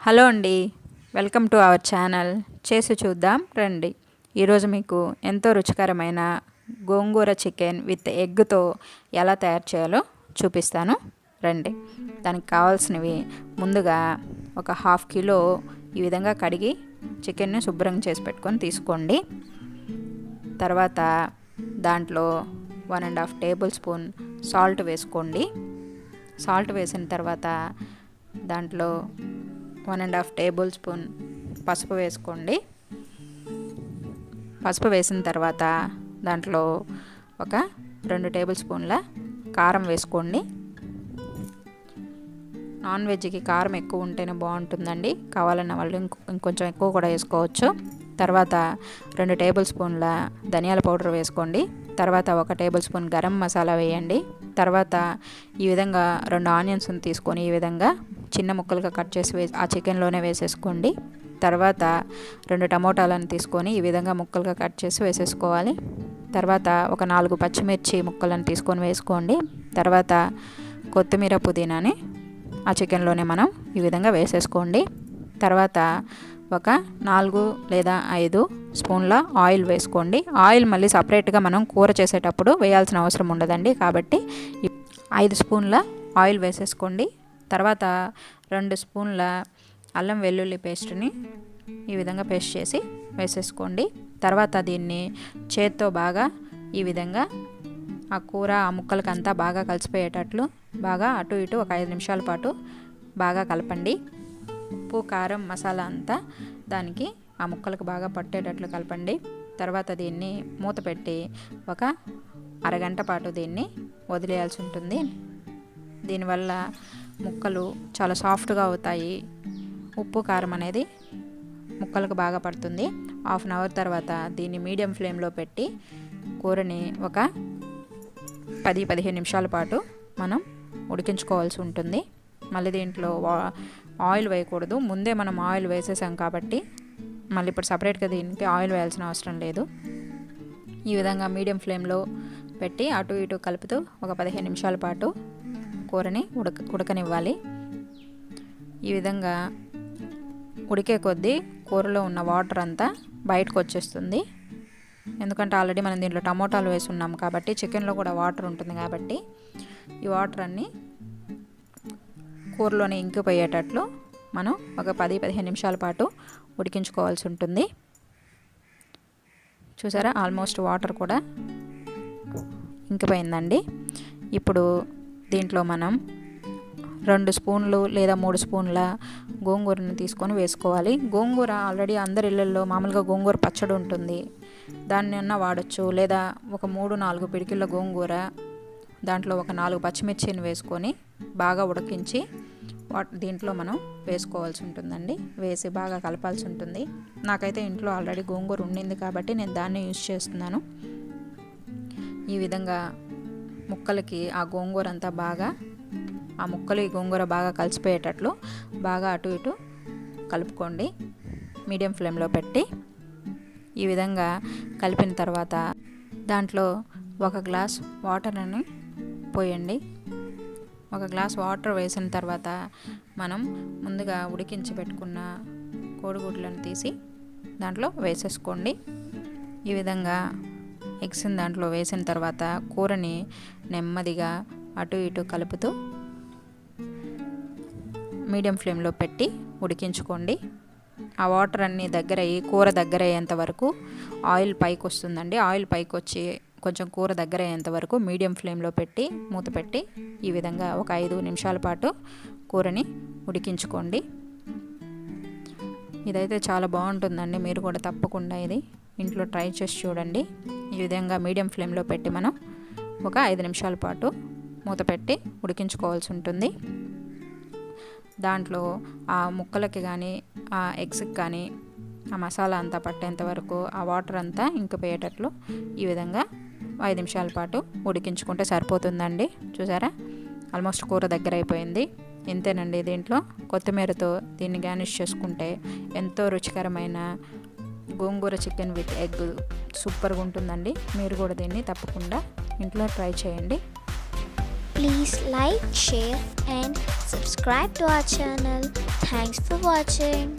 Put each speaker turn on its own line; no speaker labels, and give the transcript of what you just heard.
Hello అండి, welcome to our channel. చేసి చూద్దాం రండి. ఈరోజు మీకు ఎంతో రుచికరమైన గోంగూర చికెన్ విత్ ఎగ్తో ఎలా తయారు చేయాలో చూపిస్తాను రండి. దానికి కావాల్సినవి ముందుగా ఒక హాఫ్ కిలో ఈ విధంగా కడిగి చికెన్ని శుభ్రం చేసి పెట్టుకొని తీసుకోండి. తర్వాత దాంట్లో 1.5 టేబుల్ స్పూన్ సాల్ట్ వేసుకోండి. సాల్ట్ వేసిన తర్వాత దాంట్లో 1.5 టేబుల్ స్పూన్ పసుపు వేసుకోండి. పసుపు వేసిన తర్వాత దాంట్లో ఒక 2 టేబుల్ స్పూన్ల కారం వేసుకోండి. నాన్ వెజ్కి కారం ఎక్కువ ఉంటేనే బాగుంటుందండి, కావాలన్న వాళ్ళు ఇంకొంచెం ఎక్కువ కూడా వేసుకోవచ్చు. తర్వాత 2 టేబుల్ స్పూన్ల ధనియాల పౌడర్ వేసుకోండి. తర్వాత 1 టేబుల్ స్పూన్ గరం మసాలా వేయండి. తర్వాత ఈ విధంగా 2 ఆనియన్స్ని తీసుకొని ఈ విధంగా చిన్న ముక్కలుగా కట్ చేసి ఆ చికెన్లోనే వేసేసుకోండి. తర్వాత 2 టమోటాలను తీసుకొని ఈ విధంగా ముక్కలుగా కట్ చేసి వేసేసుకోవాలి. తర్వాత ఒక 4 పచ్చిమిర్చి ముక్కలను తీసుకొని వేసుకోండి. తర్వాత కొత్తిమీర పుదీనాని ఆ చికెన్లోనే మనం ఈ విధంగా వేసేసుకోండి. తర్వాత ఒక 4 లేదా 5 స్పూన్ల ఆయిల్ వేసుకోండి. ఆయిల్ మళ్ళీ సపరేట్గా మనం కూర చేసేటప్పుడు వేయాల్సిన అవసరం ఉండదండి, కాబట్టి 5 స్పూన్ల ఆయిల్ వేసేసుకోండి. తర్వాత 2 స్పూన్ల అల్లం వెల్లుల్లి పేస్ట్ని ఈ విధంగా పేస్ట్ చేసి వేసేసుకోండి. తర్వాత దీన్ని చేత్తో బాగా ఈ విధంగా ఆ కూర ఆ ముక్కలకి అంతా బాగా కలిసిపోయేటట్లు బాగా అటు ఇటు ఒక 5 నిమిషాల పాటు బాగా కలపండి. ఉప్పు కారం మసాలా అంతా దానికి ఆ ముక్కలకు బాగా పట్టేటట్లు కలపండి. తర్వాత దీన్ని మూత పెట్టి ఒక అరగంట పాటు దీన్ని వదిలేయాల్సి ఉంటుంది. దీనివల్ల ముక్కలు చాలా సాఫ్ట్గా అవుతాయి. ఉప్పు కారం అనేది ముక్కలకు బాగా పడుతుంది. హాఫ్ అన్ అవర్ తర్వాత దీన్ని మీడియం ఫ్లేమ్లో పెట్టి కూరని ఒక 10-15 నిమిషాల పాటు మనం ఉడికించుకోవాల్సి ఉంటుంది. మళ్ళీ దీంట్లో ఆయిల్ వేయకూడదు, ముందే మనం ఆయిల్ వేసేసాం కాబట్టి మళ్ళీ ఇప్పుడు సపరేట్గా దీనికి ఆయిల్ వేయాల్సిన అవసరం లేదు. ఈ విధంగా మీడియం ఫ్లేమ్లో పెట్టి అటు ఇటు కలుపుతూ ఒక 15 నిమిషాల పాటు కూరని ఉడకనివ్వాలి. ఈ విధంగా ఉడికే కొద్దీ కూరలో ఉన్న వాటర్ అంతా బయటకు వచ్చేస్తుంది. ఎందుకంటే ఆల్రెడీ మనం దీంట్లో టమోటాలు వేసి ఉన్నాం కాబట్టి చికెన్లో కూడా వాటర్ ఉంటుంది, కాబట్టి ఈ వాటర్ అన్నీ కూరలోనే ఇంకిపోయేటట్లు మనం ఒక 10-15 నిమిషాల పాటు ఉడికించుకోవాల్సి ఉంటుంది. చూసారా, ఆల్మోస్ట్ వాటర్ కూడా ఇంకిపోయిందండి. ఇప్పుడు దీంట్లో మనం 2 స్పూన్లు లేదా 3 స్పూన్ల గోంగూరని తీసుకొని వేసుకోవాలి. గోంగూర ఆల్రెడీ అందరి ఇళ్ళల్లో మామూలుగా గోంగూర పచ్చడి ఉంటుంది, దాన్ని అన్నా వాడచ్చు. లేదా ఒక 3-4 పిడికిళ్ళ గోంగూర, దాంట్లో ఒక 4 పచ్చిమిర్చిని వేసుకొని బాగా ఉడికించి దీంట్లో మనం వేసుకోవాల్సి ఉంటుందండి. వేసి బాగా కలపాల్సి ఉంటుంది. నాకైతే ఇంట్లో ఆల్రెడీ గోంగూర ఉండింది కాబట్టి నేను దాన్ని యూజ్ చేస్తున్నాను. ఈ విధంగా ముక్కలకి ఆ గోంగూర అంతా బాగా ఆ ముక్కలు ఈ గోంగూర బాగా కలిసిపోయేటట్లు బాగా అటు ఇటు కలుపుకోండి మీడియం ఫ్లేమ్లో పెట్టి. ఈ విధంగా కలిపిన తర్వాత దాంట్లో 1 గ్లాస్ వాటర్ని పోయండి. 1 గ్లాస్ వాటర్ వేసిన తర్వాత మనం ముందుగా ఉడికించి పెట్టుకున్న కోడిగుడ్లను తీసి దాంట్లో వేసేసుకోండి. ఈ విధంగా ఎగ్స్ని దాంట్లో వేసిన తర్వాత కూరని నెమ్మదిగా అటు ఇటు కలుపుతూ మీడియం ఫ్లేమ్లో పెట్టి ఉడికించుకోండి. ఆ వాటర్ అన్నీ కూర దగ్గర అయ్యేంత వరకు ఆయిల్ పైకి వస్తుందండి. ఆయిల్ పైకి వచ్చి కొంచెం కూర దగ్గర అయ్యేంత వరకు మీడియం ఫ్లేమ్లో పెట్టి మూత పెట్టి ఈ విధంగా ఒక 5 నిమిషాల పాటు కూరని ఉడికించుకోండి. ఇదైతే చాలా బాగుంటుందండి, మీరు కూడా తప్పకుండా ఇది ఇంట్లో ట్రై చేసి చూడండి. ఈ విధంగా మీడియం ఫ్లేమ్లో పెట్టి మనం ఒక 5 నిమిషాల పాటు మూత పెట్టి ఉడికించుకోవాల్సి ఉంటుంది. దాంట్లో ఆ ముక్కలకి కానీ ఆ ఎగ్స్కి కానీ ఆ మసాలా అంతా పట్టేంత వరకు ఆ వాటర్ అంతా ఇంకిపోయేటట్లు ఈ విధంగా 5 నిమిషాల పాటు ఉడికించుకుంటే సరిపోతుందండి. చూసారా, ఆల్మోస్ట్ కూర దగ్గర అయిపోయింది. ఇంతేనండి. దీంట్లో కొత్తిమీరతో దీన్ని గార్నిష్ చేసుకుంటే ఎంతో రుచికరమైన గోంగూర చికెన్ విత్ ఎగ్ సూపర్గా ఉంటుందండి. మీరు కూడా దీన్ని తప్పకుండా ఇంట్లో ట్రై చేయండి.
Please like, share and subscribe to our channel. Thanks for watching.